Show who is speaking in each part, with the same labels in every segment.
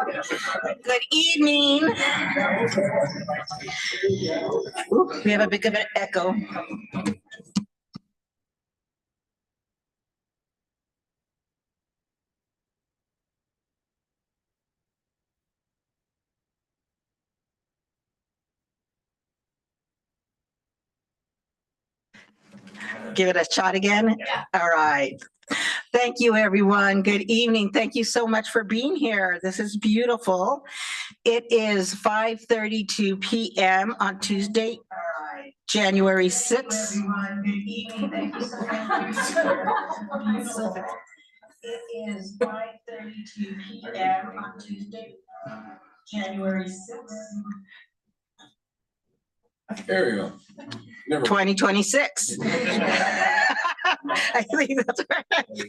Speaker 1: Good evening. Ooh, we have a bit of an echo. Give it a shot again. Yeah. All right. Thank you, everyone. Good evening. Thank you so much for being here. This is beautiful. It is 5:32 p.m. on Tuesday, January 6th. Good evening. Thank you so much. It is 5:32 p.m. on Tuesday, January 6th.
Speaker 2: There you go.
Speaker 1: 2026. I think that's right.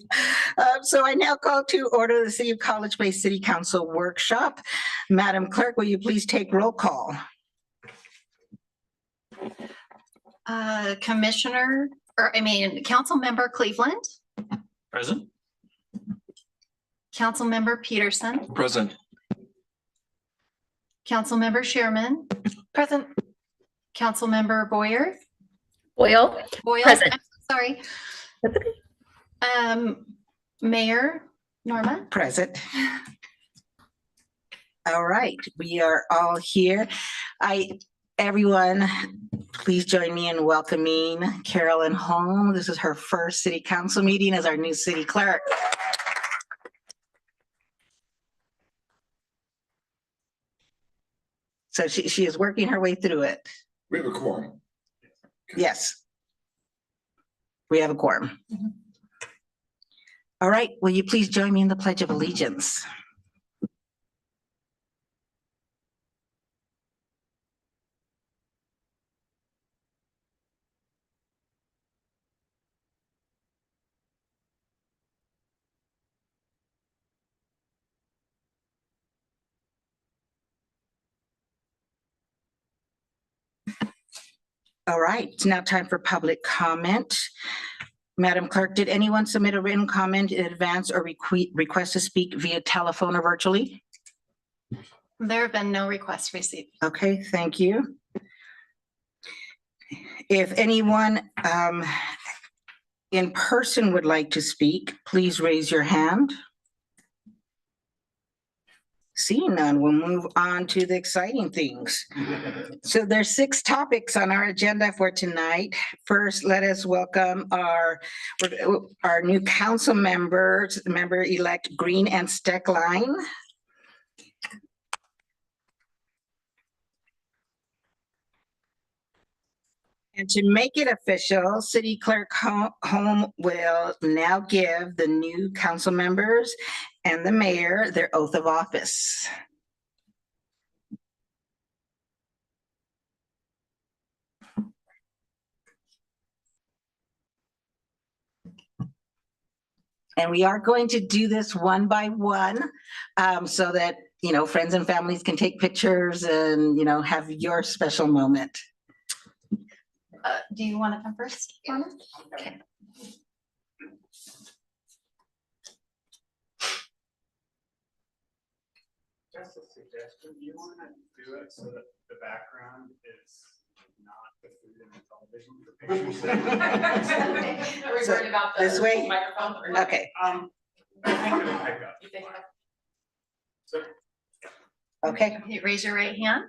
Speaker 1: So I now call to order the City of College Place City Council workshop. Madam Clerk, will you please take roll call?
Speaker 3: Council Member Cleveland.
Speaker 2: Present.
Speaker 3: Council Member Peterson.
Speaker 2: Present.
Speaker 3: Council Member Sherman.
Speaker 4: Present.
Speaker 3: Council Member Boyer.
Speaker 4: Boyle. Present.
Speaker 3: I'm sorry. Mayor Norma.
Speaker 1: Present. All right, we are all here. Everyone, please join me in welcoming Carolyn home. This is her first city council meeting as our new city clerk. So she is working her way through it.
Speaker 2: We have a quorum.
Speaker 1: Yes. We have a quorum. Mm-hmm. All right, will you please join me in the Pledge of Allegiance? All right, it's now time for public comment. Madam Clerk, did anyone submit a written comment in advance or request to speak via telephone or virtually?
Speaker 3: There have been no requests received.
Speaker 1: Okay, thank you. If anyone in person would like to speak, please raise your hand. Seeing none, we'll move on to the exciting things. So there's 6 topics on our agenda for tonight. First, let us welcome our new council members, member-elect Green and Steckline. And to make it official, City Clerk Home will now give the new council members and the mayor their oath of office. And we are going to do this one by one so that, friends and families can take pictures and, have your special moment.
Speaker 3: Do you want to come first, Norma? Okay.
Speaker 5: Just a suggestion, you want to do it so that the background is not the food and the television.
Speaker 4: Are we worried about
Speaker 1: this way?
Speaker 4: Microphone?
Speaker 1: Okay.
Speaker 5: I think it'll pick up.
Speaker 4: You think?
Speaker 5: So,
Speaker 1: Okay.
Speaker 3: You raise your right hand.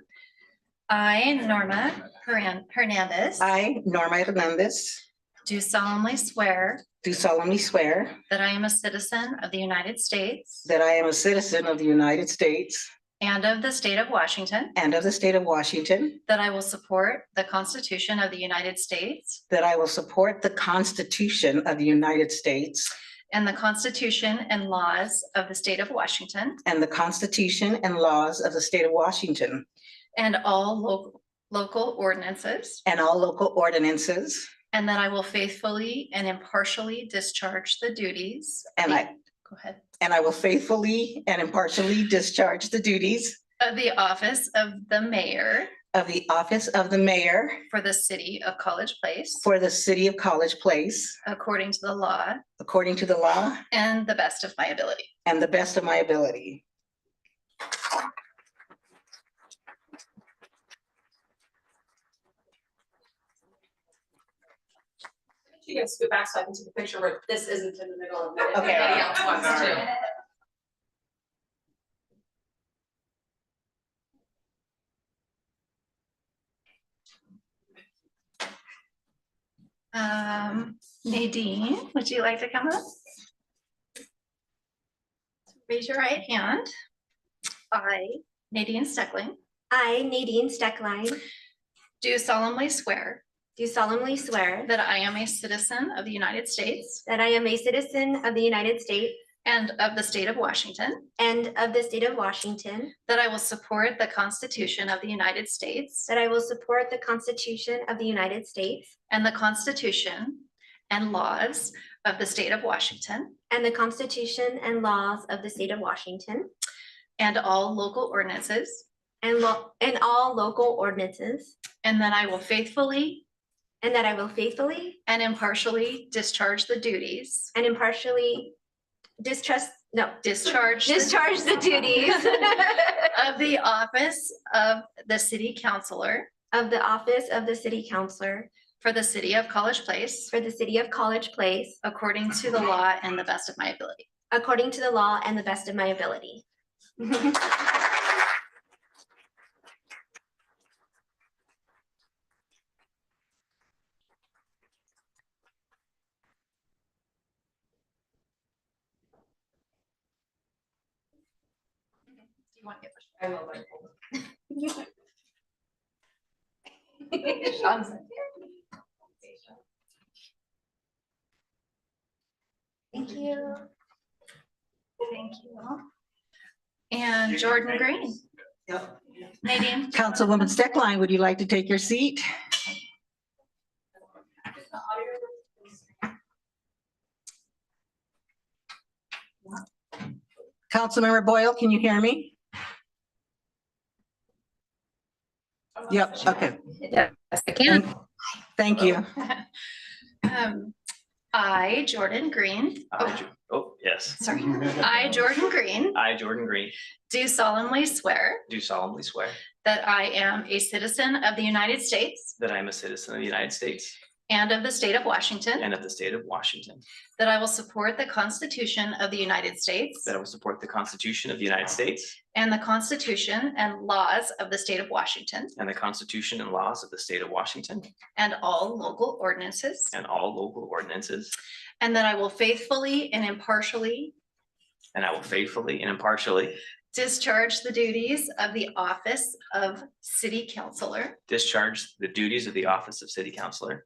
Speaker 3: I, Norma Hernandez.
Speaker 1: I, Norma Hernandez,
Speaker 3: do solemnly swear
Speaker 1: that
Speaker 3: I am a citizen of the United States
Speaker 1: I am a citizen of the United States
Speaker 3: and of the state of Washington,
Speaker 1: and of the state of Washington,
Speaker 3: that I will support the Constitution of the United States
Speaker 1: that I will support the Constitution of the United States
Speaker 3: and the Constitution and laws of the state of Washington
Speaker 1: and the Constitution and laws of the state of Washington
Speaker 3: and all local ordinances,
Speaker 1: and all local ordinances,
Speaker 3: and that I will faithfully and impartially discharge the duties. Go ahead.
Speaker 1: And I will faithfully and impartially discharge the duties
Speaker 3: Of the office of the mayor for the city of College Place,
Speaker 1: for the city of College Place,
Speaker 3: according to the law
Speaker 1: according to the law
Speaker 3: and the best of my ability.
Speaker 1: and the best of my ability.
Speaker 6: You can scoot back so I can take a picture where this isn't in the middle of it. If
Speaker 1: Okay.
Speaker 6: anybody else wants to.
Speaker 3: Nadine, would you like to come up? Raise your right hand. I, Nadine Steckling,
Speaker 4: I, Nadine Steckline,
Speaker 3: do solemnly swear
Speaker 4: do solemnly swear
Speaker 3: that I am a citizen of the United States
Speaker 4: that I am a citizen of the United States
Speaker 3: and of the state of Washington,
Speaker 4: and of the state of Washington,
Speaker 3: that I will support the Constitution of the United States
Speaker 4: that I will support the Constitution of the United States
Speaker 3: and the Constitution and laws of the state of Washington
Speaker 4: and the Constitution and laws of the state of Washington
Speaker 3: and all local ordinances,
Speaker 4: and all local ordinances,
Speaker 3: and that I will faithfully
Speaker 4: and that I will faithfully
Speaker 3: and impartially discharge the duties
Speaker 4: and impartially discharge the duties
Speaker 3: of the office of the city councillor
Speaker 4: of the office of the city councillor
Speaker 3: for the city of College Place,
Speaker 4: for the city of College Place,
Speaker 3: according to the law and the best of my ability.
Speaker 4: according to the law and the best of my ability.
Speaker 3: Do you want to get
Speaker 6: I will, like,
Speaker 3: Sean's in
Speaker 4: Thank you.
Speaker 3: Thank you. And Jordan Green. Nadine.
Speaker 1: Councilwoman Steckline, would you like to take your seat? Councilmember Boyle, can you hear me? Yep, okay.
Speaker 4: Yes, I can.
Speaker 1: Thank you.
Speaker 3: I, Jordan Green,
Speaker 7: Yes.
Speaker 3: sorry, I, Jordan Green,
Speaker 7: I, Jordan Green,
Speaker 3: do solemnly swear
Speaker 7: do solemnly swear
Speaker 3: that I am a citizen of the United States
Speaker 7: that I am a citizen of the United States
Speaker 3: and of the state of Washington,
Speaker 7: and of the state of Washington,
Speaker 3: that I will support the Constitution of the United States
Speaker 7: that I will support the Constitution of the United States
Speaker 3: and the Constitution and laws of the state of Washington
Speaker 7: and the Constitution and laws of the state of Washington
Speaker 3: and all local ordinances,
Speaker 7: and all local ordinances,
Speaker 3: and that I will faithfully and impartially
Speaker 7: and I will faithfully and impartially
Speaker 3: discharge the duties of the office of city councillor
Speaker 7: discharge the duties of the office of city councillor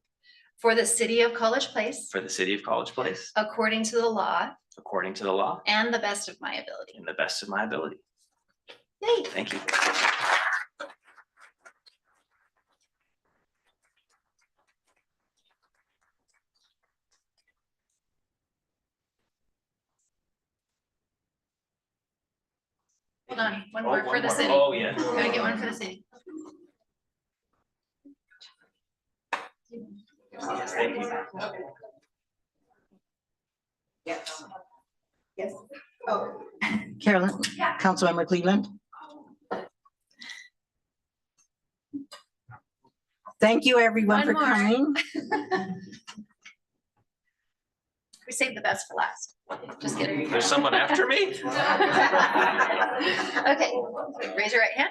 Speaker 3: for the city of College Place,
Speaker 7: for the city of College Place,
Speaker 3: according to the law
Speaker 7: according to the law
Speaker 3: and the best of my ability.
Speaker 7: and the best of my ability.
Speaker 3: Yay.
Speaker 7: Thank you.
Speaker 3: Hold on, one more for the city.
Speaker 7: Oh, yeah.
Speaker 3: Gotta get one for the city.
Speaker 7: Yes, thank you.
Speaker 1: Yes. Carolyn, Councilmember Cleveland. Thank you, everyone, for
Speaker 3: One more.
Speaker 1: coming.
Speaker 3: We saved the best for last. Just kidding.
Speaker 7: There's someone after me?
Speaker 3: Okay, raise your right hand.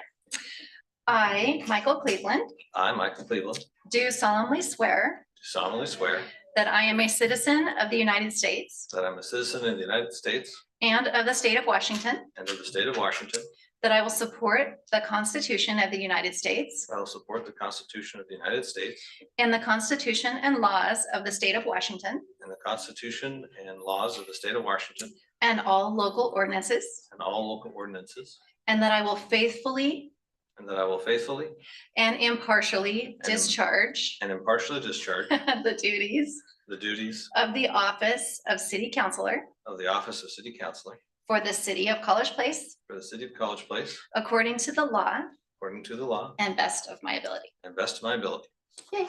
Speaker 3: I, Michael Cleveland,
Speaker 2: I, Michael Cleveland,
Speaker 3: do solemnly swear
Speaker 2: solemnly swear
Speaker 3: that I am a citizen of the United States
Speaker 2: that I'm a citizen of the United States
Speaker 3: and of the state of Washington,
Speaker 2: and of the state of Washington.
Speaker 3: that I will support the Constitution of the United States
Speaker 2: I will support the Constitution of the United States
Speaker 3: and the Constitution and laws of the state of Washington
Speaker 2: and the Constitution and laws of the state of Washington
Speaker 3: and all local ordinances,
Speaker 2: and all local ordinances,
Speaker 3: and that I will faithfully
Speaker 2: and that I will faithfully
Speaker 3: and impartially discharge
Speaker 2: and impartially discharge
Speaker 3: the duties
Speaker 2: the duties
Speaker 3: of the office of city councillor
Speaker 2: of the office of city councillor
Speaker 3: for the city of College Place,
Speaker 2: for the city of College Place,
Speaker 3: according to the law
Speaker 2: according to the law
Speaker 3: and best of my ability.
Speaker 2: and best of my ability.
Speaker 3: Yay.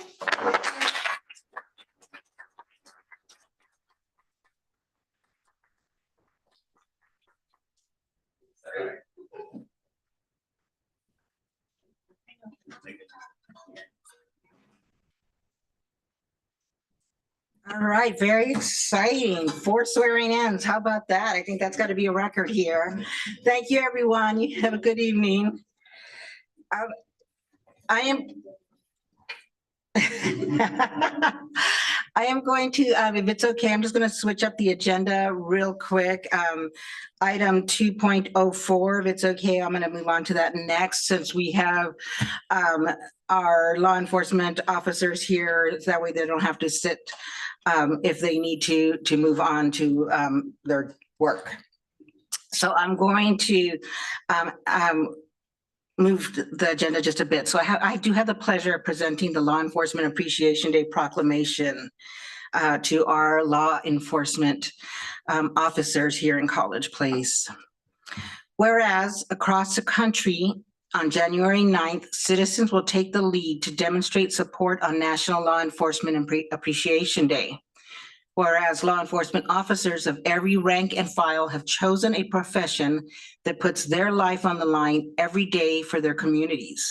Speaker 1: All right, very exciting. 4 swearing ins. How about that? I think that's got to be a record here. Thank you, everyone. You have a good evening. I am I am going to, if it's okay, I'm just going to switch up the agenda real quick. Item 2.04, if it's okay, I'm going to move on to that next since we have our law enforcement officers here. That way they don't have to sit if they need to move on to their work. So I'm going to move the agenda just a bit. So I do have the pleasure of presenting the Law Enforcement Appreciation Day proclamation to our law enforcement officers here in College Place. Whereas across the country on January 9th, citizens will take the lead to demonstrate support on National Law Enforcement Appreciation Day. Whereas law enforcement officers of every rank and file have chosen a profession that puts their life on the line every day for their communities.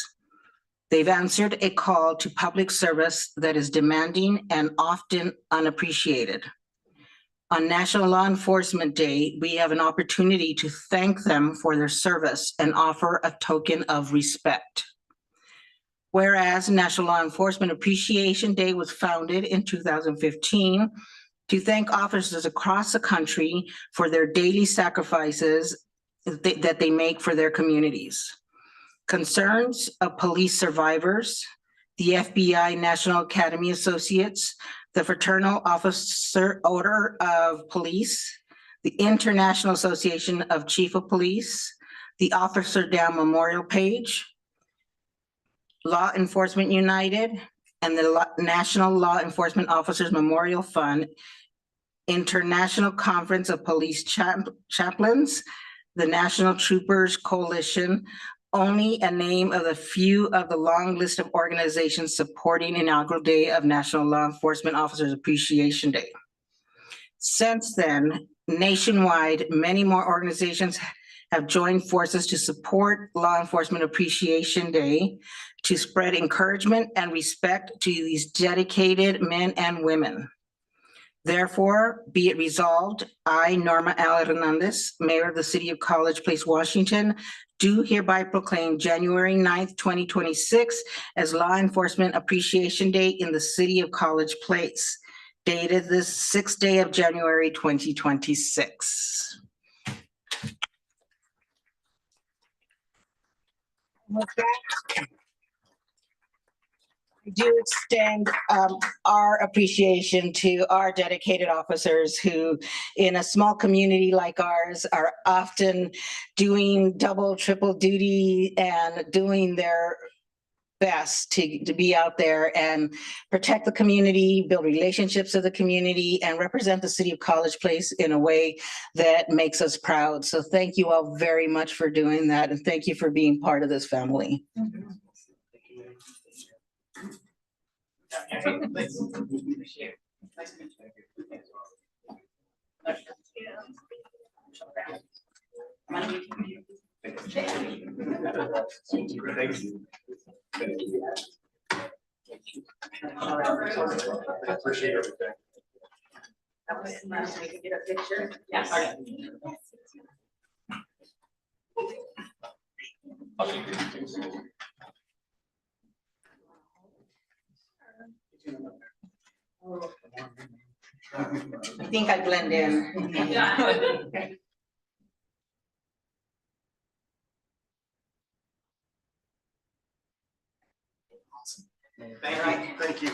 Speaker 1: They've answered a call to public service that is demanding and often unappreciated. On National Law Enforcement Day, we have an opportunity to thank them for their service and offer a token of respect. Whereas National Law Enforcement Appreciation Day was founded in 2015 to thank officers across the country for their daily sacrifices that they make for their communities. Concerns of police survivors, the FBI National Academy Associates, the Fraternal Officer Order of Police, the International Association of Chief of Police, the Officer Down Memorial Page, Law Enforcement United, and the National Law Enforcement Officers Memorial Fund, International Conference of Police Chaplains, the National Troopers Coalition, only a name of a few of the long list of organizations supporting inaugural day of National Law Enforcement Officers Appreciation Day. Since then, nationwide, many more organizations have joined forces to support Law Enforcement Appreciation Day to spread encouragement and respect to these dedicated men and women. Therefore, be it resolved, I, Norma L. Hernandez, Mayor of the City of College Place, Washington, do hereby proclaim January 9th, 2026 as Law Enforcement Appreciation Day in the City of College Place, dated this 6th day of January, 2026. With that, I do extend our appreciation to our dedicated officers who, in a small community like ours, are often doing double, triple duty and doing their best to be out there and protect the community, build relationships with the community, and represent the City of College Place in a way that makes us proud. So thank you all very much for doing that, and thank you for being part of this family.
Speaker 5: Appreciate everything.
Speaker 1: I think I blend in.
Speaker 5: Thank you.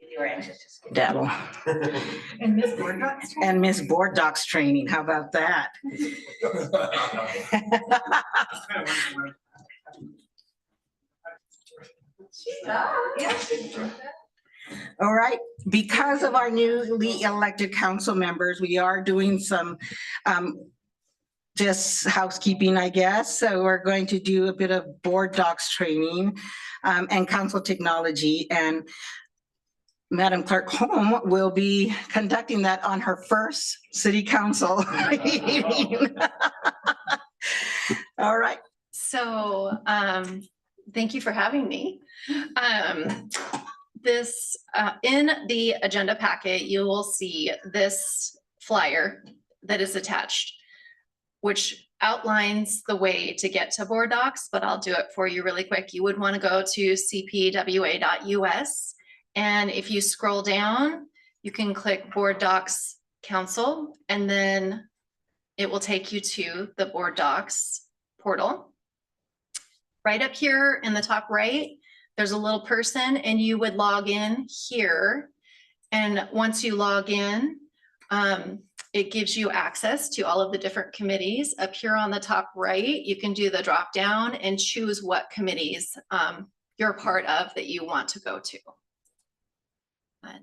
Speaker 1: You were anxious to skedaddle.
Speaker 6: And Miss Board Docs?
Speaker 1: And Miss Board Docs training, how about that? All right, because of our newly elected council members, we are doing some just housekeeping, I guess. So we're going to do a bit of Board Docs training and council technology. And Madam Clerk Holm will be conducting that on her first city council meeting. All right.
Speaker 3: So, thank you for having me. This, in the agenda packet, you will see this flyer that is attached, which outlines the way to get to board docs, but I'll do it for you really quick. You would want to go to cpwa.us. And if you scroll down, you can click Board Docs Council, and then it will take you to the Board Docs portal. Right up here in the top right, there's a little person, and you would log in here. And once you log in, it gives you access to all of the different committees. Up here on the top right, you can do the drop down and choose what committees you're a part of that you want to go to. But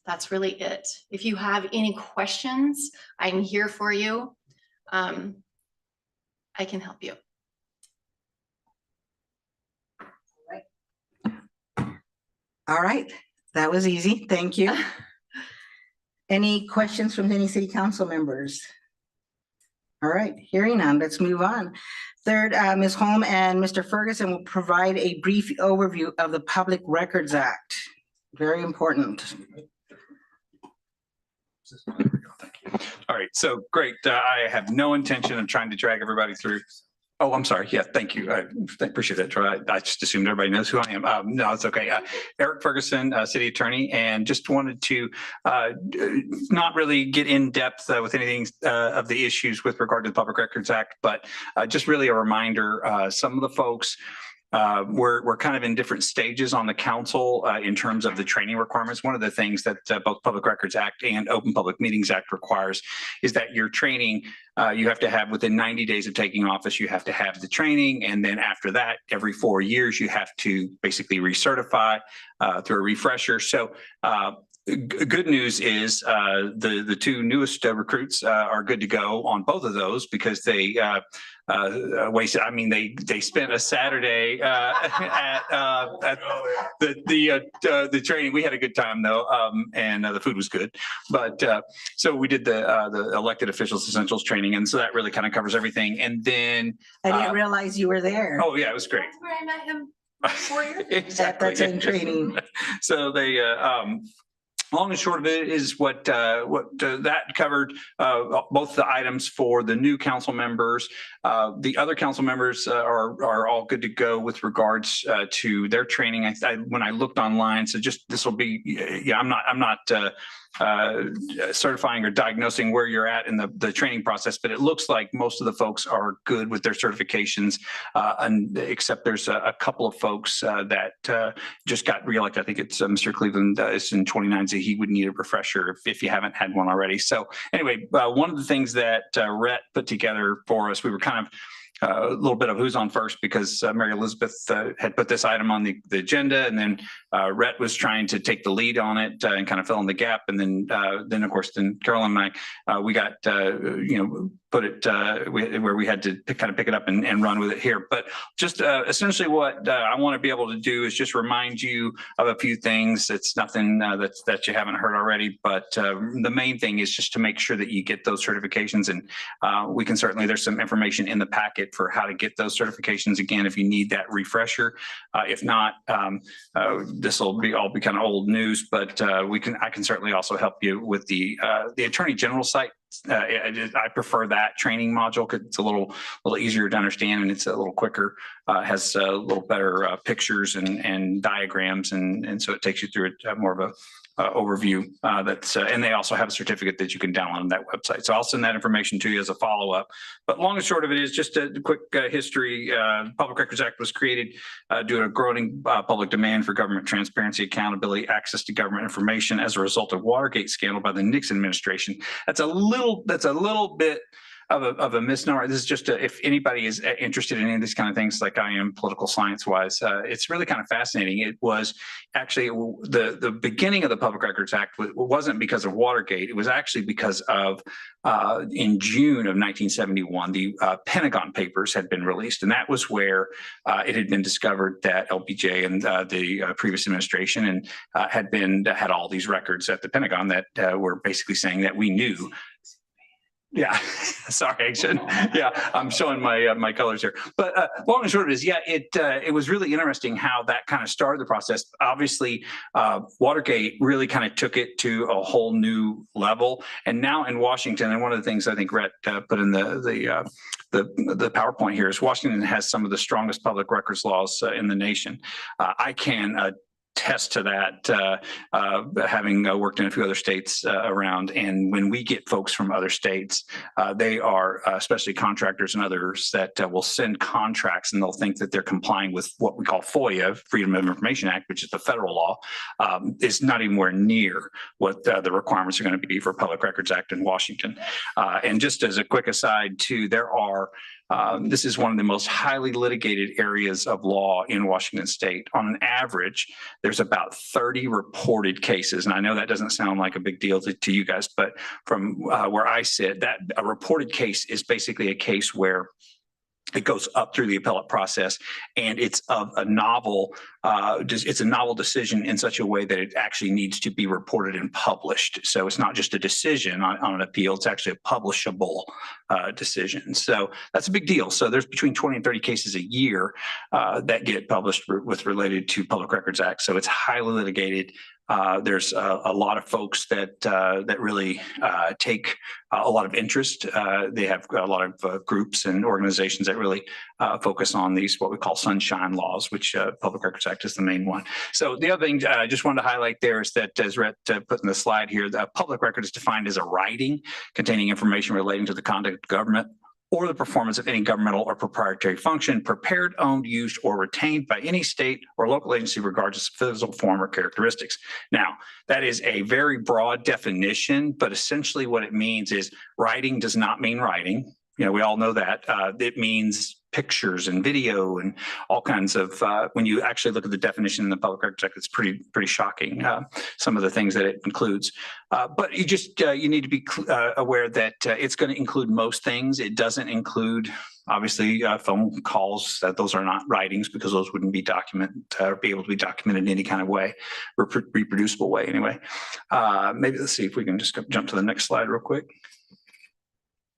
Speaker 3: that's really it. If you have any questions, I'm here for you. I can help you.
Speaker 1: All right. That was easy. Thank you. Any questions from any city council members? All right, hearing none, let's move on. Third, Ms. Holm and Mr. Ferguson will provide a brief overview of the Public Records Act. Very important.
Speaker 8: All right, so great. I have no intention of trying to drag everybody through. Oh, I'm sorry. Yeah, thank you. I appreciate that, Troy. I just assumed everybody knows who I am. No, it's okay. Eric Ferguson, city attorney, and just wanted to not really get in depth with anything of the issues with regard to the Public Records Act, but just really a reminder, some of the folks we're kind of in different stages on the council in terms of the training requirements. One of the things that both Public Records Act and Open Public Meetings Act requires is that your training, you have to have within 90 days of taking office, you have to have the training. And then after that, every 4 years, you have to basically recertify through a refresher. So good news is the two newest recruits are good to go on both of those because they wasted. I mean, they spent a Saturday at the training. We had a good time though, and the food was good. But so we did the elected officials essentials training, and so that really kind of covers everything. And then
Speaker 1: I didn't realize you were there.
Speaker 8: oh yeah, it was great.
Speaker 6: That's where I met him 4 years ago.
Speaker 8: Exactly.
Speaker 1: That's in training.
Speaker 8: So they long and short of it is what that covered both the items for the new council members. The other council members are all good to go with regards to their training. When I looked online, so just this will be yeah. I'm not certifying or diagnosing where you're at in the training process, but it looks like most of the folks are good with their certifications, and except there's a couple of folks that just got reelected. I think it's Mr. Cleveland is in 29, so he would need a refresher if you haven't had one already. So anyway, one of the things that Rhett put together for us, we were kind of a little bit of who's on first because Mary Elizabeth had put this item on the agenda, and then Rhett was trying to take the lead on it and kind of fill in the gap, and then of course Carolyn and I we got put it where we had to kind of pick it up and run with it here. But just essentially what I want to be able to do is just remind you of a few things. It's nothing that you haven't heard already, but the main thing is just to make sure that you get those certifications, and we can certainly, there's some information in the packet for how to get those certifications. Again, if you need that refresher, if not, this will all be kind of old news, but I can certainly also help you with the Attorney General site. I prefer that training module because it's a little easier to understand, and it's a little quicker, has a little better pictures and diagrams, and so it takes you through more of a overview. And they also have a certificate that you can download on that website. So I'll send that information to you as a follow-up. But long and short of it is just a quick history. Public Records Act was created due to a growing public demand for government transparency, accountability, access to government information as a result of Watergate scandal by the Nixon administration. That's a little bit of a misnomer. This is just if anybody is interested in any of these kind of things, like I am political science wise, it's really kind of fascinating. It was actually the beginning of the Public Records Act wasn't because of Watergate. It was actually because of in June of 1971, the Pentagon Papers had been released, and that was where it had been discovered that LBJ and the previous administration and had all these records at the Pentagon that were basically saying that we knew. Yeah, sorry, I shouldn't. Yeah, I'm showing my colors here. But long and short of it is, yeah, it was really interesting how that kind of started the process. Obviously, Watergate really kind of took it to a whole new level. And now in Washington, and one of the things I think Rhett put in the PowerPoint here is Washington has some of the strongest public records laws in the nation. I can attest to that, having worked in a few other states around. And when we get folks from other states, they are, especially contractors and others, that will send contracts and they'll think that they're complying with what we call FOIA, Freedom of Information Act, which is the federal law. It's not anywhere near what the requirements are going to be for Public Records Act in Washington. And just as a quick aside too, there are this is one of the most highly litigated areas of law in Washington state. On an average, there's about 30 reported cases. And I know that doesn't sound like a big deal to you guys, but from where I sit, that a reported case is basically a case where it goes up through the appellate process, and it's of a novel. It's a novel decision in such a way that it actually needs to be reported and published. So it's not just a decision on an appeal; it's actually a publishable decision. So that's a big deal. So there's between 20 and 30 cases a year that get published with related to Public Records Act. So it's highly litigated. There's a lot of folks that really take a lot of interest. They have a lot of groups and organizations that really focus on these, what we call sunshine laws, which Public Records Act is the main one. So the other thing I just wanted to highlight there is that, as Rhett put in the slide here, the public record is defined as a writing containing information relating to the conduct of government or the performance of any governmental or proprietary function prepared, owned, used, or retained by any state or local agency regardless of physical form or characteristics. Now, that is a very broad definition, but essentially what it means is writing does not mean writing. You know, we all know that. It means pictures and video and all kinds of, when you actually look at the definition in the Public Records Act, it's pretty shocking, some of the things that it includes. But you need to be aware that it's going to include most things. It doesn't include, obviously, phone calls. Those are not writings because those wouldn't be be able to be documented in any kind of way, reproducible way anyway. Maybe let's see if we can just jump to the next slide real quick.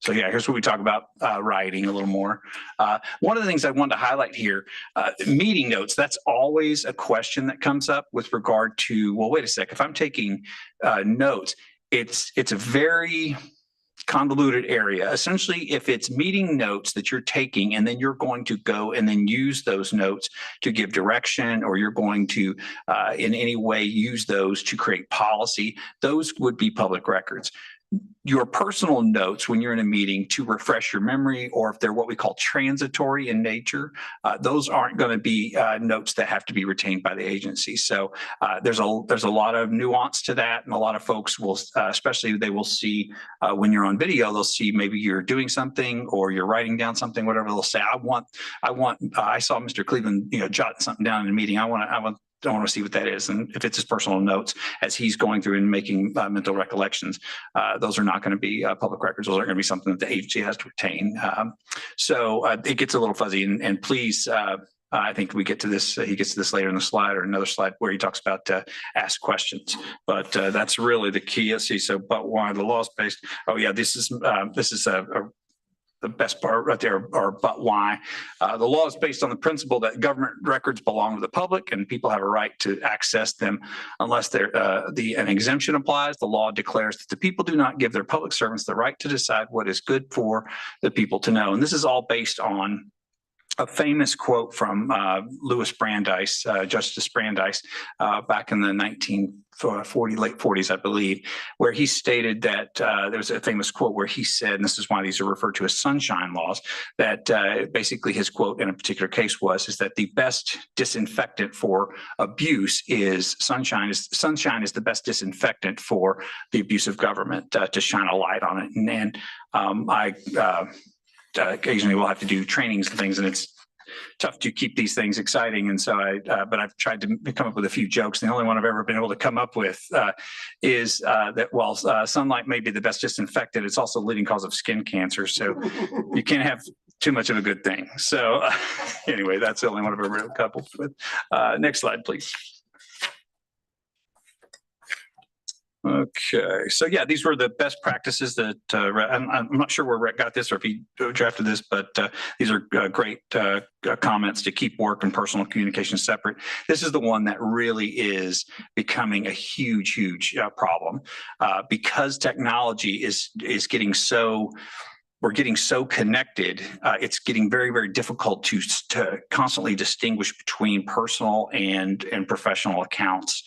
Speaker 8: So yeah, here's what we talk about writing a little more. One of the things I wanted to highlight here, meeting notes, that's always a question that comes up with regard to, well, wait a sec, if I'm taking notes, it's a very convoluted area. Essentially, if it's meeting notes that you're taking and then you're going to go and then use those notes to give direction, or you're going to in any way use those to create policy, those would be public records. Your personal notes when you're in a meeting to refresh your memory, or if they're what we call transitory in nature, those aren't going to be notes that have to be retained by the agency. So there's a lot of nuance to that, and a lot of folks will, especially they will see when you're on video, they'll see maybe you're doing something or you're writing down something, whatever. They'll say, I saw Mr. Cleveland, jotting something down in a meeting. I want to see what that is. And if it's his personal notes as he's going through and making mental recollections, those are not going to be public records. Those are going to be something that the agency has to retain. So it gets a little fuzzy. And please, I think we get to this, he gets to this later in the slide or another slide where he talks about ask questions. But that's really the key. Let's see. So, but why the law is based? Oh yeah, this is the best part right there, or but why. The law is based on the principle that government records belong to the public and people have a right to access them unless an exemption applies. The law declares that the people do not give their public servants the right to decide what is good for the people to know. And this is all based on a famous quote from Louis Brandeis, Justice Brandeis, back in the 1940, late 40s, I believe, where he stated that there was a famous quote where he said, and this is why these are referred to as sunshine laws, that basically his quote in a particular case is that the best disinfectant for abuse is sunshine. Sunshine is the best disinfectant for the abuse of government, to shine a light on it. And I occasionally we'll have to do trainings and things, and it's tough to keep these things exciting. And so but I've tried to come up with a few jokes. The only one I've ever been able to come up with is that while sunlight may be the best disinfectant, it's also the leading cause of skin cancer. So you can't have too much of a good thing. So anyway, that's the only one I've ever been coupled with. Next slide, please. Okay, so yeah, these were the best practices that I'm not sure where Rhett got this or if he drafted this, but these are great comments to keep work and personal communication separate. This is the one that really is becoming a huge problem because technology is getting so. We're getting so connected, it's getting very difficult to constantly distinguish between personal and professional accounts,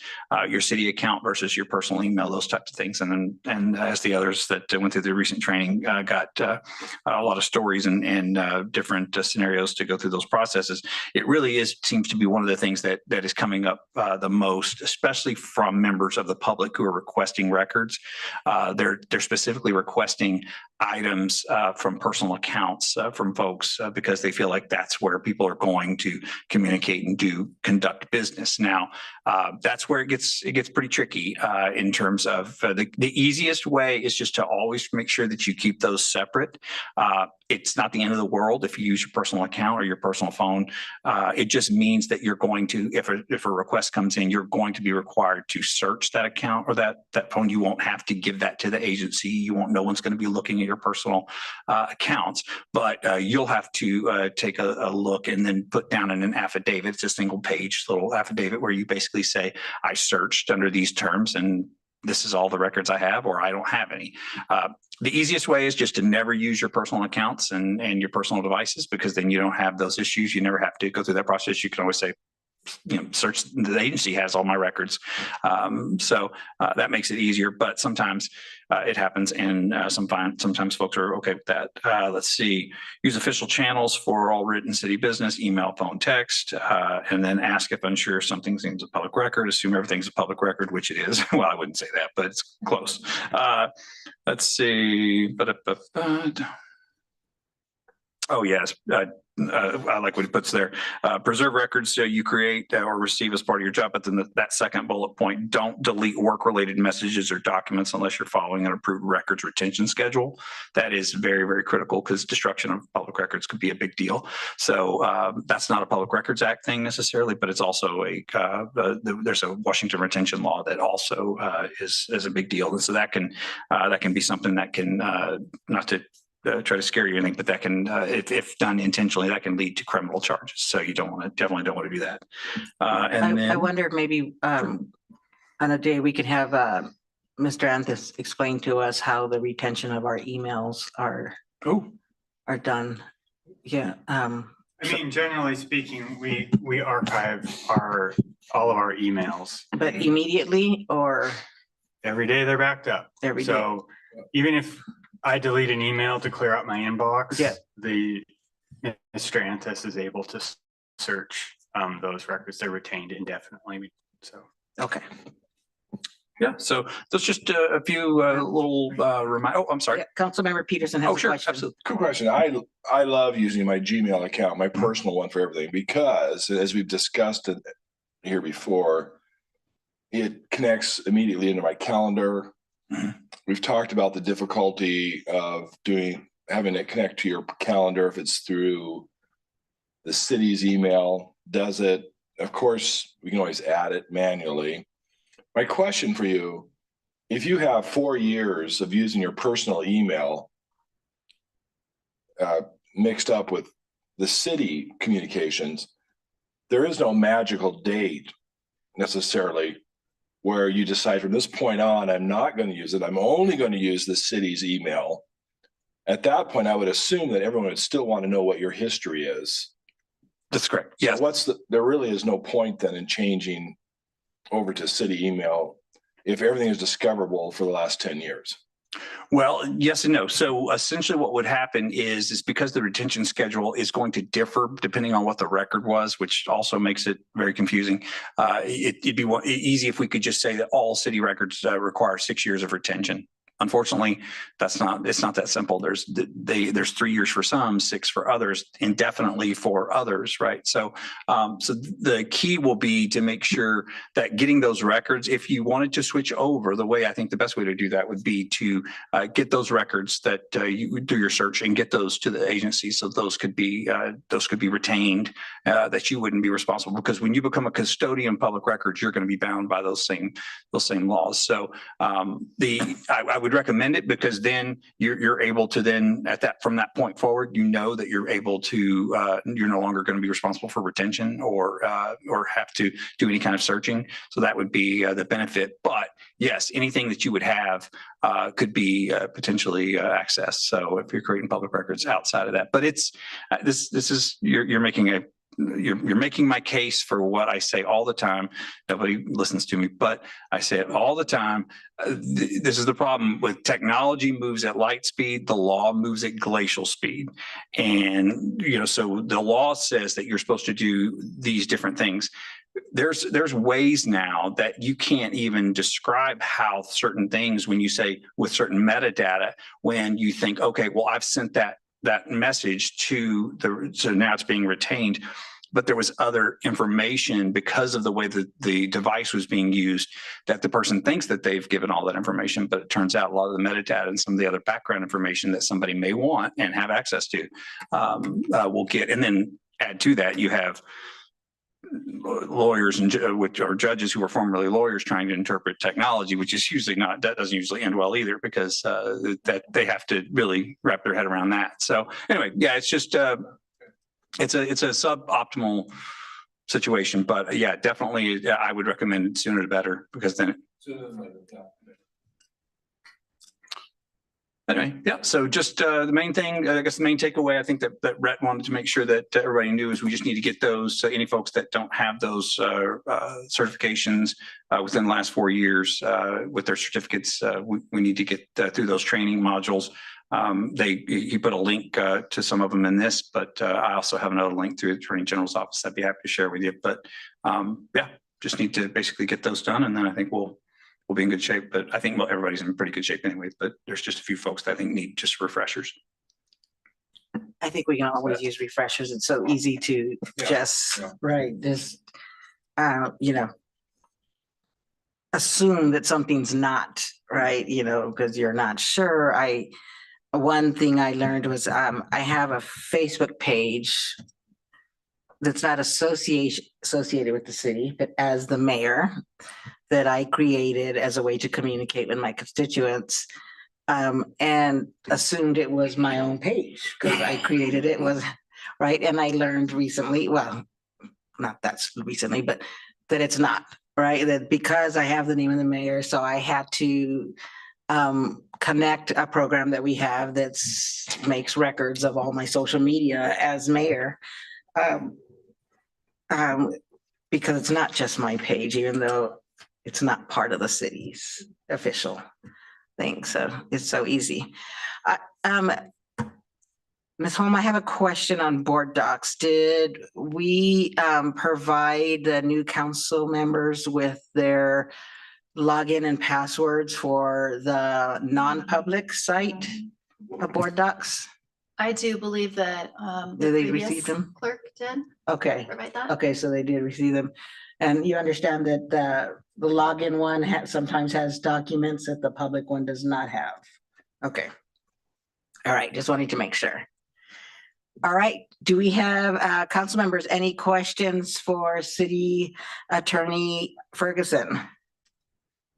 Speaker 8: your city account versus your personal email, those types of things. And as the others that went through the recent training got a lot of stories and different scenarios to go through those processes, it really seems to be one of the things that is coming up the most, especially from members of the public who are requesting records. They're specifically requesting items from personal accounts from folks because they feel like that's where people are going to communicate and conduct business. Now, that's where it gets pretty tricky in terms of the easiest way is just to always make sure that you keep those separate. It's not the end of the world if you use your personal account or your personal phone. It just means that you're going to, if a request comes in, you're going to be required to search that account or that phone. You won't have to give that to the agency. You won't. No one's going to be looking at your personal accounts, but you'll have to take a look and then put down in an affidavit. It's a single page little affidavit where you basically say, I searched under these terms and this is all the records I have, or I don't have any. The easiest way is just to never use your personal accounts and your personal devices, because then you don't have those issues. You never have to go through that process. You can always say, search, the agency has all my records. So that makes it easier, but sometimes it happens, and sometimes folks are okay with that. Let's see, use official channels for all written city business, email, phone, text, and then ask if unsure something seems a public record, assume everything's a public record, which it is. Well, I wouldn't say that, but it's close. Let's see. Oh, yes. I like what he puts there. Preserve records you create or receive as part of your job. But then that second bullet point, don't delete work-related messages or documents unless you're following an approved records retention schedule. That is very critical because destruction of public records could be a big deal. So that's not a Public Records Act thing necessarily, but it's also there's a Washington retention law that also is a big deal. And so that can be something that can not to try to scare you or anything, but that can, if done intentionally, that can lead to criminal charges. So you definitely don't want to do that.
Speaker 1: I wonder if maybe on a day we can have Mr. Anthis explain to us how the retention of our emails are done. Yeah.
Speaker 5: I mean, generally speaking, we archive all of our emails.
Speaker 1: But immediately or?
Speaker 5: Every day they're backed up.
Speaker 1: Every day.
Speaker 5: So even if I delete an email to clear out my inbox, the Mr. Anthis is able to search those records. They're retained indefinitely. So
Speaker 1: okay.
Speaker 8: Yeah, so there's just a few little oh, I'm sorry.
Speaker 1: Yeah, Councilmember Peterson has a question.
Speaker 8: Absolutely.
Speaker 9: Quick question. I love using my Gmail account, my personal one, for everything, because as we've discussed it here before, it connects immediately into my calendar. We've talked about the difficulty of having it connect to your calendar if it's through the city's email. Does it? Of course, we can always add it manually. My question for you, if you have 4 years of using your personal email mixed up with the city communications, there is no magical date necessarily where you decide from this point on, I'm not going to use it. I'm only going to use the city's email. At that point, I would assume that everyone would still want to know what your history is.
Speaker 8: That's correct.
Speaker 9: So
Speaker 8: Yes.
Speaker 9: there really is no point then in changing over to city email if everything is discoverable for the last 10 years.
Speaker 8: Well, yes and no. So essentially what would happen is because the retention schedule is going to differ depending on what the record was, which also makes it very confusing. It'd be easy if we could just say that all city records require 6 years of retention. Unfortunately, it's not that simple. There's 3 years for some, 6 for others, indefinitely for others, right? So the key will be to make sure that getting those records, if you wanted to switch over, the way I think the best way to do that would be to get those records that you do your search and get those to the agency. So those could be retained, that you wouldn't be responsible, because when you become a custodian of public records, you're going to be bound by those same laws. So I would recommend it, because then you're able to then from that point forward, you know that you're able to you're no longer going to be responsible for retention or have to do any kind of searching. So that would be the benefit. But yes, anything that you would have could be potentially accessed. So if you're creating public records outside of that, but it's this is you're making my case for what I say all the time. Nobody listens to me, but I say it all the time. This is the problem with technology. Moves at light speed. The law moves at glacial speed. And, so the law says that you're supposed to do these different things. There's ways now that you can't even describe how certain things, when you say with certain metadata, when you think, okay, well, I've sent that message so now it's being retained, but there was other information because of the way that the device was being used, that the person thinks that they've given all that information, but it turns out a lot of the metadata and some of the other background information that somebody may want and have access to will get. And then add to that, you have lawyers or judges who are formerly lawyers trying to interpret technology, which is that doesn't usually end well either, because that they have to really wrap their head around that. So anyway, yeah, it's just it's a suboptimal situation, but yeah, definitely I would recommend it sooner the better, because then anyway, yeah. So just the main thing, I guess the main takeaway, I think that Rhett wanted to make sure that everybody knew, is we just need to get those. So any folks that don't have those certifications within the last 4 years with their certificates, we need to get through those training modules. He put a link to some of them in this, but I also have another link through the Attorney General's office I'd be happy to share with you. But yeah, just need to basically get those done, and then I think we'll be in good shape. But I think everybody's in pretty good shape anyway, but there's just a few folks that I think need just refreshers.
Speaker 1: I think we can always use refreshers. It's so easy to assume that something's not right, because you're not sure. One thing I learned was I have a Facebook page that's not associated with the city, but as the mayor, that I created as a way to communicate with my constituents, and assumed it was my own page because I created it, was right. And I learned recently, well, not that recently, but that it's not right. That because I have the name of the mayor, so I had to connect a program that we have that makes records of all my social media as mayor. Because it's not just my page, even though it's not part of the city's official thing. So it's so easy. Ms. Holm, I have a question on board docs. Did we provide the new council members with their login and passwords for the non-public site of board docs?
Speaker 3: I do believe that the
Speaker 1: Did they
Speaker 3: previous
Speaker 1: receive them?
Speaker 3: clerk did
Speaker 1: Okay.
Speaker 3: provide that.
Speaker 1: Okay, so they did receive them. And you understand that the login one sometimes has documents that the public one does not have. Okay. All right, just wanted to make sure. All right, do we have council members, any questions for City Attorney Ferguson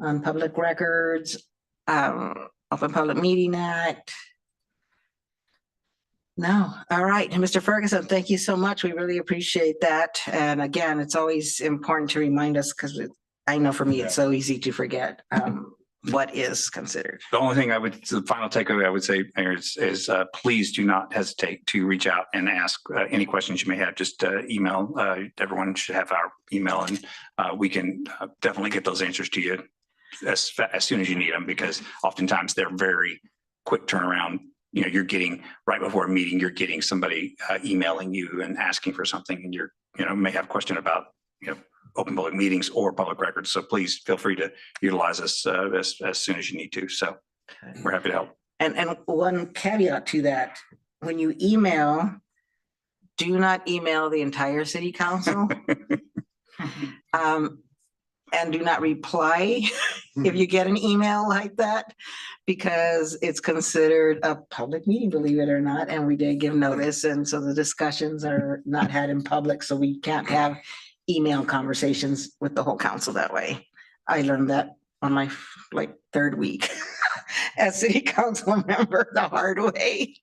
Speaker 1: on public records, Open Public Meeting Act? No. All right. Mr. Ferguson, thank you so much. We really appreciate that. And again, it's always important to remind us, because I know for me, it's so easy to forget what is considered.
Speaker 8: The only thing the final takeaway I would say, Mayor, is please do not hesitate to reach out and ask any questions you may have. Just email. Everyone should have our email, and we can definitely get those answers to you as soon as you need them, because oftentimes they're very quick turnaround. You know, you're getting right before a meeting, you're getting somebody emailing you and asking for something, and may have a question about, open public meetings or public records. So please feel free to utilize us as soon as you need to. So we're happy to help.
Speaker 1: And one caveat to that, when you email, do not email the entire city council. And do not reply if you get an email like that, because it's considered a public meeting, believe it or not. And we did give notice. And so the discussions are not had in public. So we can't have email conversations with the whole council that way. I learned that on my third week as city council member the hard way.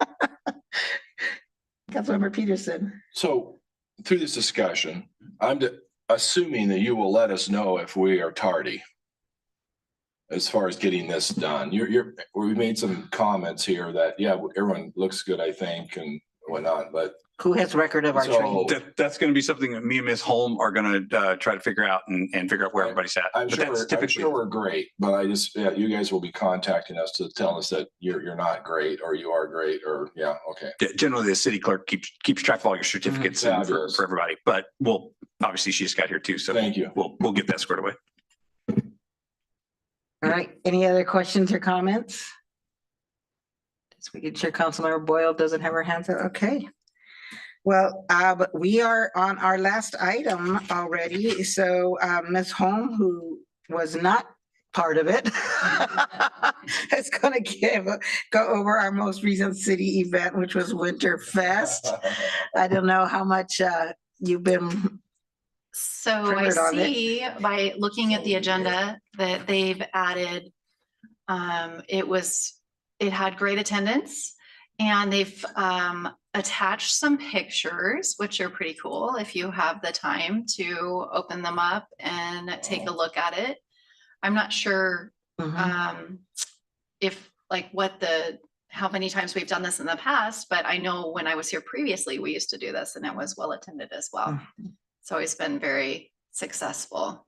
Speaker 1: Councilmember Peterson.
Speaker 9: So through this discussion, I'm assuming that you will let us know if we are tardy as far as getting this done. We made some comments here that, yeah, everyone looks good, I think, and whatnot, but
Speaker 1: Who has record of our training?
Speaker 8: That's going to be something that me and Ms. Holm are going to try to figure out and figure out where everybody's at.
Speaker 9: I'm
Speaker 8: But that's
Speaker 9: sure
Speaker 8: typically
Speaker 9: we're great, but you guys will be contacting us to tell us that you're not great or you are great, or okay.
Speaker 8: generally the city clerk keeps track of all your certificates and for
Speaker 9: Fabulous.
Speaker 8: everybody. But obviously she just got here too, so
Speaker 9: Thank you.
Speaker 8: We'll get that squared away.
Speaker 1: All right, any other questions or comments? Just making sure Councilmember Boyle doesn't have her hands up. Okay. Well, but we are on our last item already. So Ms. Holm, who was not part of it, is going to go over our most recent city event, which was Winterfest. I don't know how much you've been.
Speaker 3: So I
Speaker 1: Printed on it.
Speaker 3: see by looking at the agenda that they've added, it had great attendance, and they've attached some pictures, which are pretty cool if you have the time to open them up and take a look at it. I'm not sure if how many times we've done this in the past, but I know when I was here previously, we used to do this and it was well attended as well. It's always been very successful.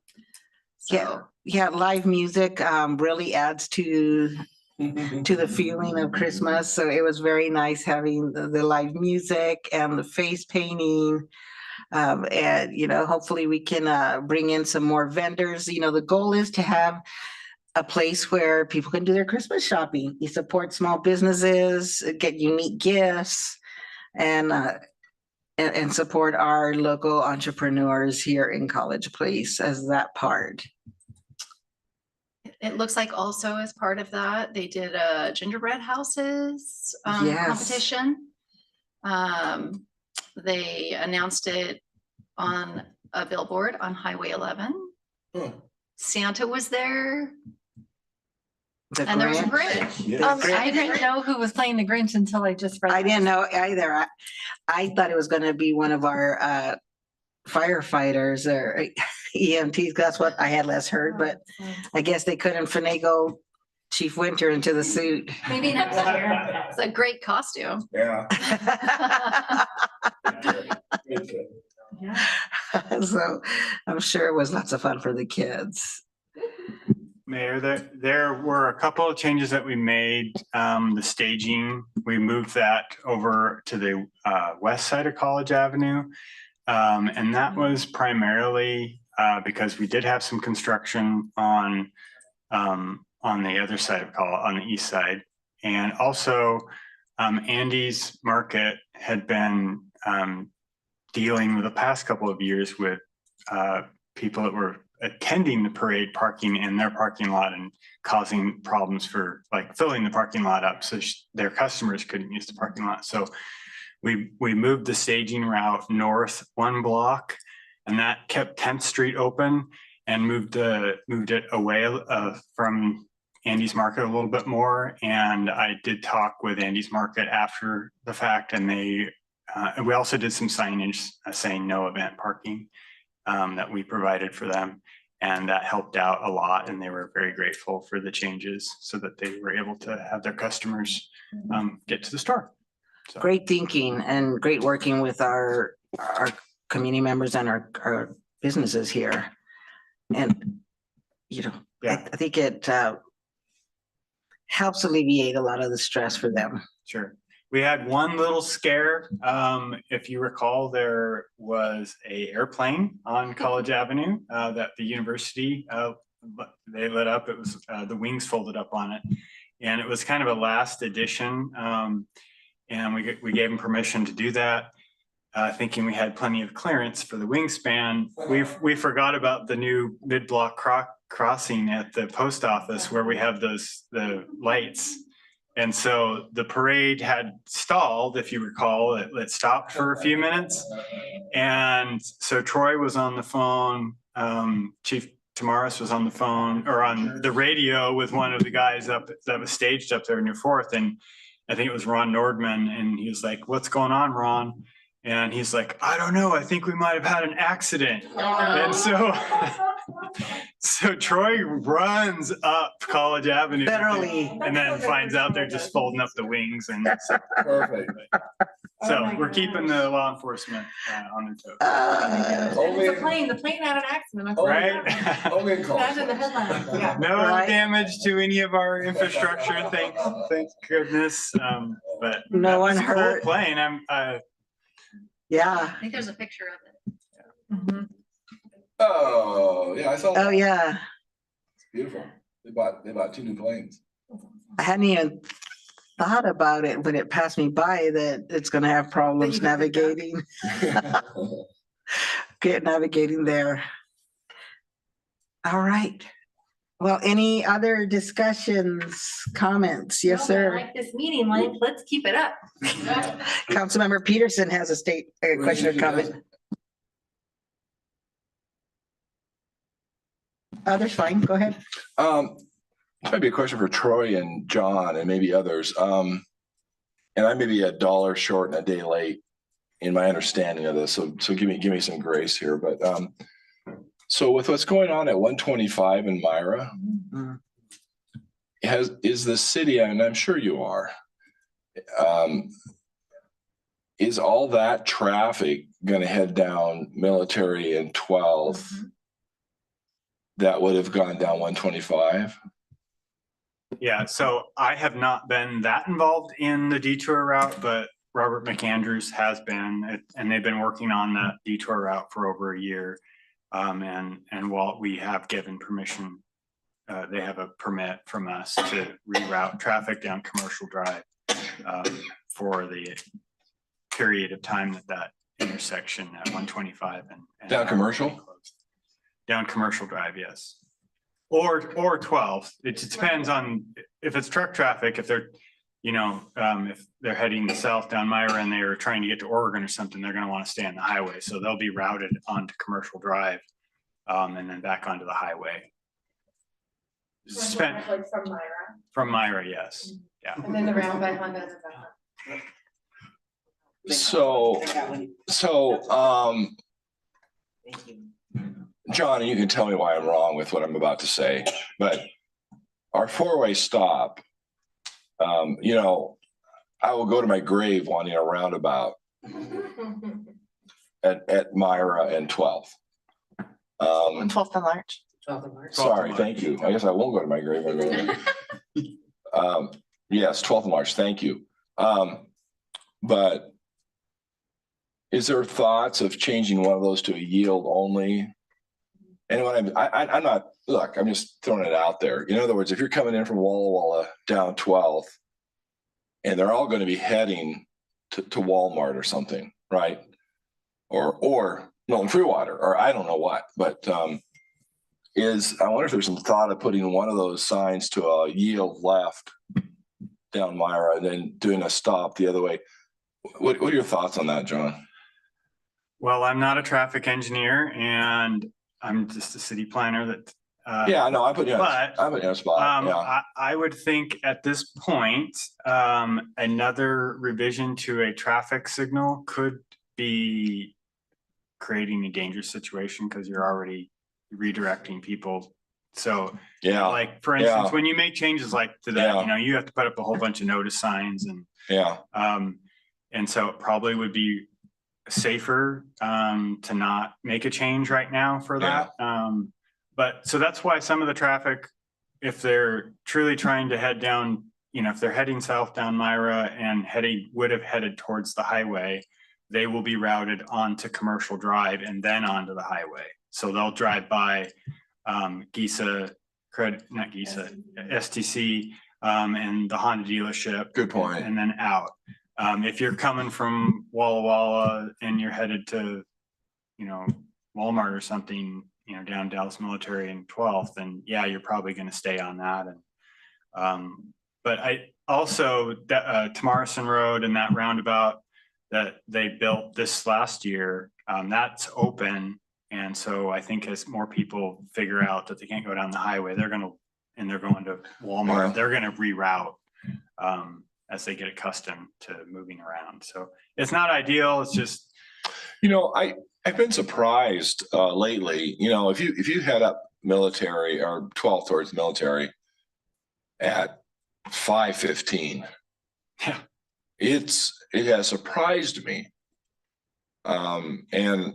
Speaker 3: So,
Speaker 1: Yeah, live music really adds to the feeling of Christmas. So it was very nice having the live music and the face painting. And, hopefully we can bring in some more vendors. The goal is to have a place where people can do their Christmas shopping. You support small businesses, get unique gifts, and support our local entrepreneurs here in College Place as that part.
Speaker 3: it looks like also as part of that, they did a gingerbread houses
Speaker 1: Yes.
Speaker 3: competition. They announced it on a billboard on Highway 11. Santa was there,
Speaker 1: The
Speaker 3: and there was a
Speaker 1: Grinch.
Speaker 3: Grinch.
Speaker 10: I didn't know who was playing the Grinch until I just read.
Speaker 1: I
Speaker 10: that.
Speaker 1: didn't know either. I thought it was going to be one of our firefighters or EMTs. That's what I had last heard, but I guess they couldn't finagle Chief Winter into the suit.
Speaker 3: Maybe next year. It's a great costume.
Speaker 9: Yeah.
Speaker 1: So I'm sure it was lots of fun for the kids.
Speaker 5: Mayor, there were a couple of changes that we made. The staging, we moved that over to the west side of College Avenue. And that was primarily because we did have some construction on the other side of College, on the east side. And also Andy's Market had been dealing with the past couple of years with people that were attending the parade parking in their parking lot and causing problems for filling the parking lot up so their customers couldn't use the parking lot. So we moved the staging route north 1 block, and that kept 10th Street open and moved it away from Andy's Market a little bit more. And I did talk with Andy's Market after the fact, and we also did some signage saying no event parking that we provided for them. And that helped out a lot, and they were very grateful for the changes so that they were able to have their customers get to the store. So,
Speaker 1: Great thinking and great working with our community members and our businesses here. And, you know,
Speaker 5: Yeah.
Speaker 1: I think it helps alleviate a lot of the stress for them.
Speaker 5: sure. We had one little scare. If you recall, there was a airplane on College Avenue that the university they lit up. It was the wings folded up on it, and it was kind of a last edition. And we gave them permission to do that, thinking we had plenty of clearance for the wingspan. We forgot about the new mid-block crossing at the post office where we have the lights. And so the parade had stalled, if you recall. It stopped for a few minutes. And so Troy was on the phone, Chief Tamaris was on the phone or on the radio with one of the guys that was staged up there near Fourth. And I think it was Ron Nordman. And he was like, "What's going on, Ron?" And he's like, "I don't know. I think we might have had an accident." And so Troy runs up College Avenue.
Speaker 1: Literally.
Speaker 5: And then finds out they're just folding up the wings. And
Speaker 9: Perfect.
Speaker 5: so we're keeping the law enforcement on their toes.
Speaker 10: The plane had an accident.
Speaker 5: Right?
Speaker 9: Only in
Speaker 10: That's in the headline. Yeah.
Speaker 5: No
Speaker 1: Right.
Speaker 5: damage to any of our infrastructure, thank goodness. But
Speaker 1: No one
Speaker 5: that's a cool
Speaker 1: hurt.
Speaker 5: plane.
Speaker 1: Yeah.
Speaker 3: I think there's a picture of it.
Speaker 10: Mhm.
Speaker 9: Oh, yeah, I saw.
Speaker 1: Oh, yeah.
Speaker 9: It's beautiful. They bought 2 new planes.
Speaker 1: I hadn't even thought about it when it passed me by that it's gonna have problems navigating there. All right. Well, any other discussions, comments? Yes,
Speaker 10: I
Speaker 1: sir.
Speaker 10: like this meeting length. Let's keep it up.
Speaker 1: Councilmember Peterson has a question or comment. Others, fine, go ahead.
Speaker 9: This might be a question for Troy and John and maybe others. And I may be $1 short and a day late in my understanding of this, so give me some grace here. But so with what's going on at 125 in Myra, is the city, and I'm sure you are, is all that traffic going to head down Military and 12th? That would have gone down 125?
Speaker 5: Yeah, so I have not been that involved in the detour route, but Robert McAndrews has been, and they've been working on that detour route for over a year. And while we have given permission, they have a permit from us to reroute traffic down Commercial Drive for the period of time that intersection at 125 and
Speaker 9: Down Commercial?
Speaker 5: Down Commercial Drive, yes. Or 12th. It depends on if it's truck traffic, if they're, if they're heading south down Myra and they are trying to get to Oregon or something, they're going to want to stay on the highway. So they'll be routed onto Commercial Drive and then back onto the highway.
Speaker 6: Like from Myra.
Speaker 5: From Myra, yes. Yeah.
Speaker 10: And then the round back on the.
Speaker 9: So, John, and you can tell me why I'm wrong with what I'm about to say, but our 4-way stop, I will go to my grave wanting a roundabout at Myra and 12th.
Speaker 10: 12th of March.
Speaker 9: Sorry, thank you. I guess I won't go to my grave. Yes, 12th of March, thank you. But is there thoughts of changing one of those to a yield only? And what I'm not, look, I'm just throwing it out there. In other words, if you're coming in from Walla Walla down 12th, and they're all going to be heading to Walmart or something, right? Or Milton Freewater, or I don't know what, but I wonder if there's some thought of putting one of those signs to a yield left down Myra and then doing a stop the other way. What are your thoughts on that, John?
Speaker 5: Well, I'm not a traffic engineer and I'm just a city planner that.
Speaker 9: Yeah, no, I put you on a spot. Yeah.
Speaker 5: I would think at this point, another revision to a traffic signal could be creating a dangerous situation because you're already redirecting people. So
Speaker 9: Yeah,
Speaker 5: like, for instance,
Speaker 9: Yeah.
Speaker 5: when you make changes like to that,
Speaker 9: Yeah.
Speaker 5: you know, you have to put up a whole bunch of notice signs
Speaker 9: yeah,
Speaker 5: and so it probably would be safer to not make a change right now for that. But so that's why some of the traffic, if they're truly trying to head down, you know, if they're heading south down Myra and would have headed towards the highway, they will be routed onto Commercial Drive and then onto the highway. So they'll drive by STC and the Honda dealership.
Speaker 9: Good point.
Speaker 5: And then out. If you're coming from Walla Walla and you're headed to, you know, Walmart or something, you know, down Dallas Military and 12th, then yeah, you're probably going to stay on that. And but I also that Tamarison Road and that roundabout that they built this last year, that's open. And so I think as more people figure out that they can't go down the highway, they're going to Walmart,
Speaker 9: Yeah.
Speaker 5: they're going to reroute as they get accustomed to moving around. So it's not ideal. It's just,
Speaker 9: you know, I've been surprised lately, you know, if you head up Military or 12th towards Military at 5:15.
Speaker 5: Yeah.
Speaker 9: It has surprised me. And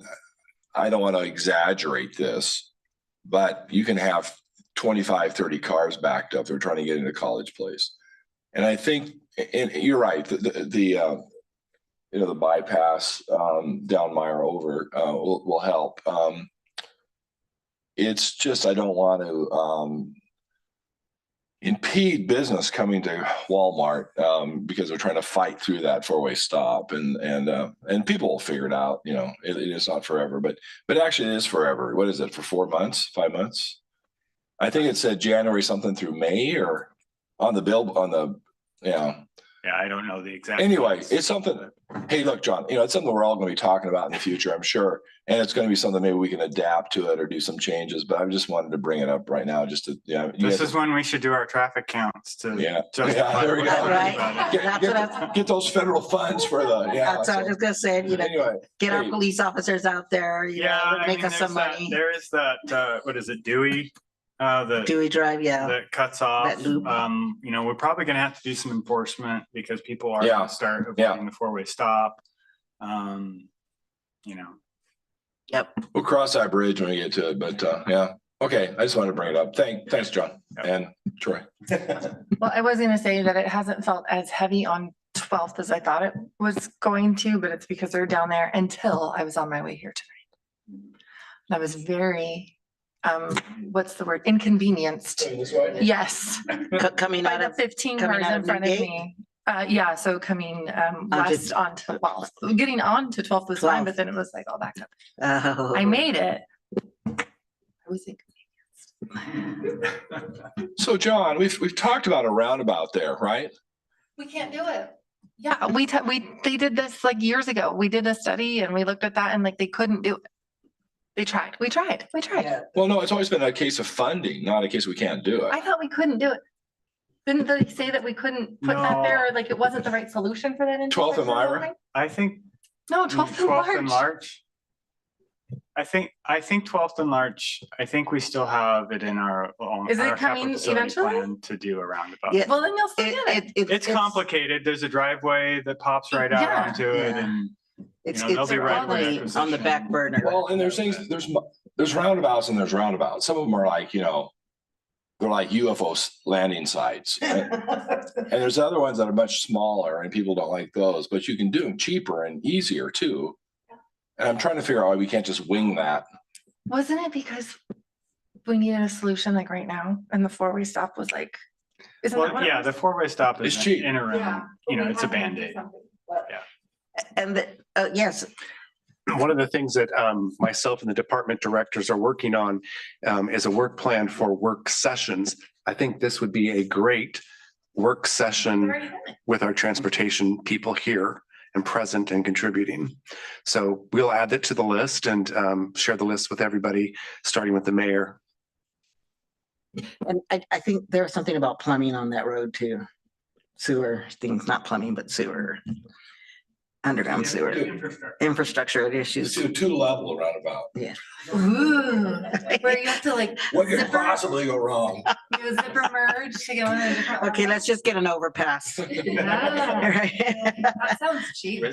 Speaker 9: I don't want to exaggerate this, but you can have 25, 30 cars backed up. They're trying to get into College Place. And I think, and you're right, the you know, the bypass down Meyer over will help. It's just, I don't want to impede business coming to Walmart because they're trying to fight through that four-way stop, and people will figure it out. You know, it is not forever, but actually it is forever. What is it, for 4 months, 5 months? I think it said January something through May, or on the bill on the, yeah.
Speaker 5: yeah, I don't know the exact.
Speaker 9: Anyway,
Speaker 5: dates.
Speaker 9: it's something. Hey, look, John, you know, it's something we're all going to be talking about in the future, I'm sure. And it's going to be something maybe we can adapt to it or do some changes. But I just wanted to bring it up right now, just to, yeah.
Speaker 5: This is when we should do our traffic counts to.
Speaker 9: Yeah.
Speaker 5: justify
Speaker 9: There we
Speaker 5: what
Speaker 9: go.
Speaker 5: we're
Speaker 1: Right.
Speaker 5: talking about.
Speaker 9: Get,
Speaker 1: That's
Speaker 9: get,
Speaker 1: what I-
Speaker 9: get those federal funds for the, yeah.
Speaker 1: That's what I was just gonna say, you know,
Speaker 9: Anyway,
Speaker 1: get our
Speaker 9: hey,
Speaker 1: police officers out there, you
Speaker 5: Yeah,
Speaker 1: know,
Speaker 5: I
Speaker 1: make
Speaker 5: mean,
Speaker 1: us some
Speaker 5: there's that-
Speaker 1: money.
Speaker 5: There is that, what is it, Dewey?
Speaker 1: Dewey Drive, yeah.
Speaker 5: That cuts off,
Speaker 1: That loop.
Speaker 5: you know, we're probably gonna have to do some enforcement because people are
Speaker 9: Yeah.
Speaker 5: gonna start
Speaker 9: Yeah.
Speaker 5: avoiding the four-way stop. You know,
Speaker 1: Yep.
Speaker 9: we'll cross that bridge when we get to it, but yeah. Okay, I just wanted to bring it up. Thanks, John
Speaker 5: Yep.
Speaker 9: and Troy.
Speaker 10: Well, I was gonna say that it hasn't felt as heavy on 12th as I thought it was going to, but it's because they're down there until I was on my way here tonight. And I was very, what's the word, inconvenienced.
Speaker 9: This way?
Speaker 10: Yes,
Speaker 1: Coming
Speaker 10: by
Speaker 1: out
Speaker 10: the
Speaker 1: of,
Speaker 10: 15
Speaker 1: coming
Speaker 10: cars
Speaker 1: out
Speaker 10: in
Speaker 1: of
Speaker 10: front of
Speaker 1: Newgate?
Speaker 10: me. Yeah, so coming west onto, well, getting on to 12th was fine, but then it was like all backed up.
Speaker 1: oh.
Speaker 10: I made it. I was inconvenienced.
Speaker 9: So John, we've talked about a roundabout there, right?
Speaker 10: We can't do it. Yeah, they did this like years ago. We did a study and we looked at that and like they couldn't do it. We tried.
Speaker 9: Well, no, it's always been a case of funding, not a case we can't do it.
Speaker 10: I thought we couldn't do it. Didn't they say that we couldn't put that there, or like it wasn't the right solution for that?
Speaker 9: 12th and Myra?
Speaker 10: intersection?
Speaker 5: I think
Speaker 10: No, 12th and
Speaker 5: 12th and
Speaker 10: Larch.
Speaker 5: Larch. I think 12th and Larch, I think we still have it in our own.
Speaker 10: Is it
Speaker 5: our capital
Speaker 10: coming
Speaker 5: facility
Speaker 10: eventually?
Speaker 5: plan to do a roundabout.
Speaker 1: Yeah.
Speaker 10: Well, then you'll still get it.
Speaker 5: It's complicated. There's a driveway that pops right out
Speaker 10: Yeah.
Speaker 5: onto it
Speaker 1: Yeah.
Speaker 5: and
Speaker 1: It's,
Speaker 5: you know, they'll
Speaker 1: it's
Speaker 5: be right
Speaker 10: where
Speaker 1: definitely
Speaker 5: acquisition.
Speaker 1: on the back burner.
Speaker 9: Well, and there's things, there's roundabouts and there's roundabouts. Some of them are like, you know, they're like UFO landing sites. And there's other ones that are much smaller and people don't like those, but you can do them cheaper and easier too. And I'm trying to figure out why we can't just wing that.
Speaker 10: Wasn't it because we needed a solution like right now and the four-way stop was like, isn't that
Speaker 5: well,
Speaker 10: what it
Speaker 5: yeah,
Speaker 10: was?
Speaker 5: the four-way stop
Speaker 9: It's
Speaker 5: is
Speaker 9: cheap.
Speaker 5: an interim, you know, it's a Band-Aid.
Speaker 1: And the, yes,
Speaker 11: One of the things that myself and the department directors are working on is a work plan for work sessions. I think this would be a great work session with our transportation people here and present and contributing. So we'll add it to the list and share the list with everybody, starting with the mayor.
Speaker 1: and I think there's something about plumbing on that road too. Sewer things, not plumbing, but sewer. underground sewer infrastructure issues.
Speaker 9: It's a two-level roundabout.
Speaker 10: Ooh, where you have to like
Speaker 9: What could
Speaker 10: zipper,
Speaker 9: possibly go wrong?
Speaker 10: do a zipper merge to go in a different.
Speaker 1: Okay, let's just get an overpass. All
Speaker 10: Yeah,
Speaker 1: right.
Speaker 10: that sounds cheap.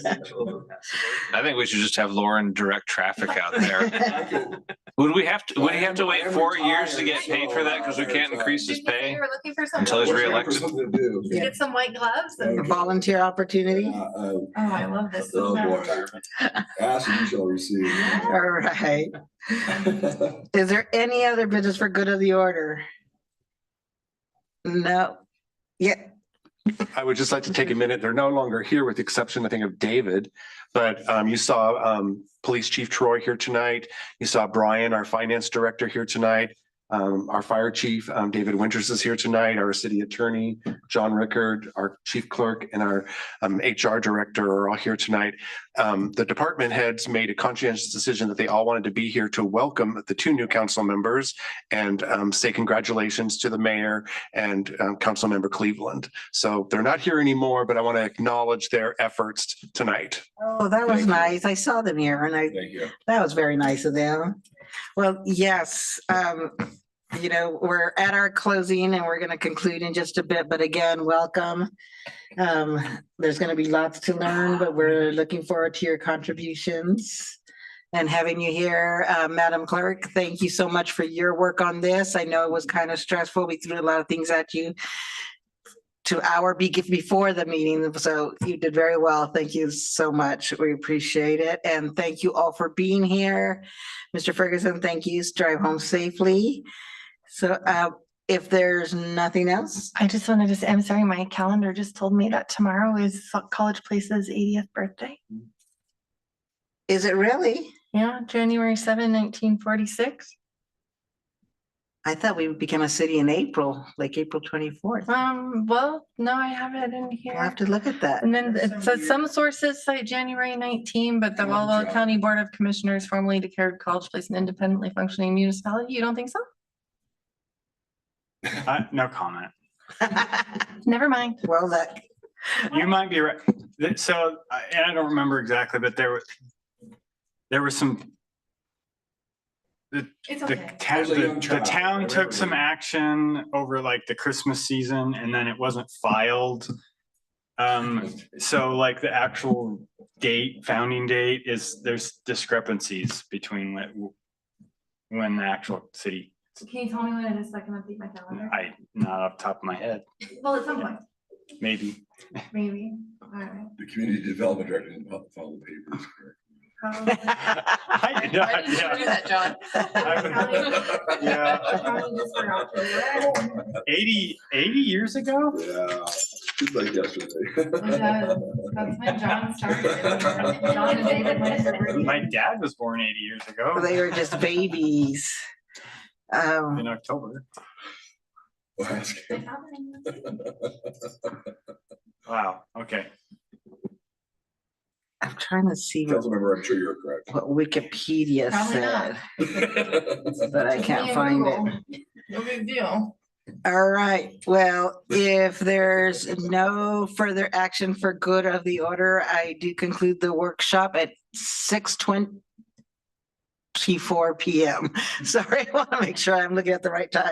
Speaker 2: I think we should just have Lauren direct traffic out there.
Speaker 8: Would he have to wait
Speaker 9: I'm
Speaker 8: 4 years to get
Speaker 9: retired,
Speaker 8: paid for that because we
Speaker 9: so,
Speaker 8: can't increase his
Speaker 10: Didn't you say
Speaker 8: pay?
Speaker 10: you were looking for some.
Speaker 2: Until he's
Speaker 9: Looking for
Speaker 2: reelected.
Speaker 9: something to do.
Speaker 10: To get some white gloves and,
Speaker 1: A volunteer opportunity.
Speaker 10: oh, I love this.
Speaker 9: Oh, boy. Ask and you shall receive.
Speaker 1: All right. Is there any other business for good of the order? No. Yeah.
Speaker 11: I would just like to take a minute. They're no longer here with the exception, I think, of David. But you saw Police Chief Troy here tonight. You saw Brian, our Finance Director, here tonight. Our Fire Chief, David Winters, is here tonight. Our City Attorney, John Rickard, our Chief Clerk, and our HR Director are all here tonight. The department heads made a conscientious decision that they all wanted to be here to welcome the 2 new council members and say congratulations to the mayor and Councilmember Cleveland. So they're not here anymore, but I want to acknowledge their efforts tonight.
Speaker 1: Oh, that was nice. I saw them here and
Speaker 9: Thank you.
Speaker 1: that was very nice of them. Well, yes, we're at our closing and we're going to conclude in just a bit, but again, welcome. There's going to be lots to learn, but we're looking forward to your contributions and having you here. Madam Clerk, thank you so much for your work on this. I know it was kind of stressful. We threw a lot of things at you before the meeting. So you did very well. Thank you so much. We appreciate it. And thank you all for being here. Mr. Ferguson, thank you. Drive home safely. So if there's nothing else,
Speaker 10: I just wanted to say, I'm sorry, my calendar just told me that tomorrow is College Place's 80th birthday.
Speaker 1: is it really?
Speaker 10: Yeah, January 7, 1946.
Speaker 1: I thought we became a city in April, like April 24th.
Speaker 10: Well, no, I have it in
Speaker 1: We'll
Speaker 10: here.
Speaker 1: have to look at that.
Speaker 10: And then it says some sources cite January 19, but the Walla County Board of Commissioners formally declared College Place an independently functioning municipality. You don't think so?
Speaker 5: No comment.
Speaker 10: Never mind.
Speaker 1: Well, that,
Speaker 5: You might be right. So, and I don't remember exactly, but there was some.
Speaker 10: It's
Speaker 5: The town took some action over like the Christmas season and then it wasn't filed. So like the actual founding date there's discrepancies between when the actual city,
Speaker 10: Can you tell me when it is so I can update my calendar?
Speaker 5: not off the top of my head,
Speaker 10: Well, at some point,
Speaker 5: maybe.
Speaker 10: maybe. All right.
Speaker 9: The community development director didn't follow the papers. correct?
Speaker 5: I did not,
Speaker 6: Why didn't you do
Speaker 5: yeah.
Speaker 6: that, John?
Speaker 5: Yeah,
Speaker 10: County just forgot to do it.
Speaker 5: 80 years ago?
Speaker 9: Yeah, just like yesterday.
Speaker 10: It does. That's when John started. John and David went to.
Speaker 5: My dad was born 80 years ago
Speaker 1: they were just babies.
Speaker 5: in October. Wow, okay.
Speaker 1: I'm trying to see what
Speaker 9: Councilmember, I'm sure you're correct.
Speaker 1: Wikipedia
Speaker 10: Probably not.
Speaker 1: said, but I can't find it.
Speaker 10: No big deal.
Speaker 1: All right, well, if there's no further action for good of the order, I do conclude the workshop at 6:24 PM. Sorry, I want to make sure I'm looking at the right time.